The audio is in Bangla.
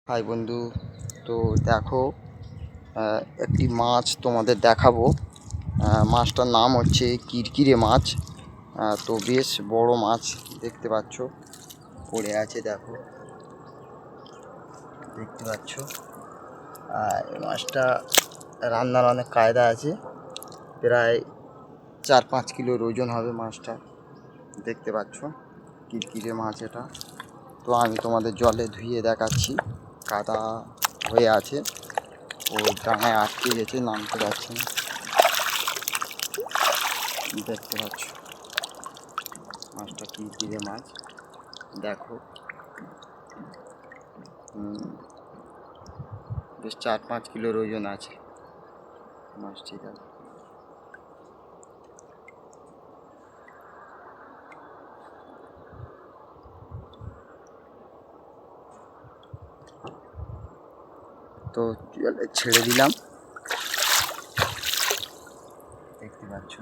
হাই বন্ধু, তো দেখো একটি মাছ তোমাদের দেখাবো। মাছটার নাম হচ্ছে কিরকিরে মাছ। তো বেশ বড় মাছ, দেখতে পাচ্ছ পড়ে আছে, দেখো দেখতে পাচ্ছ। এই মাছটা রান্নার অনেক কায়দা আছে, প্রায় 4-5 কিলোর ওজন হবে মাছটা। দেখতে পাচ্ছ কিরকিরে মাছ এটা। তো আমি তোমাদের জলে ধুয়ে দেখাচ্ছি। কাদা হয়ে আছে, ও ডাঙায় আটকে গেছে, নামতে পারছে না। দেখতে পাচ্ছ মাছটা কিরকিরে মাছ, দেখো বেশ 4-5 কিলোর ওজন আছে মাছটি। দেখো তো জলে ছেড়ে দিলাম, দেখতে পাচ্ছ।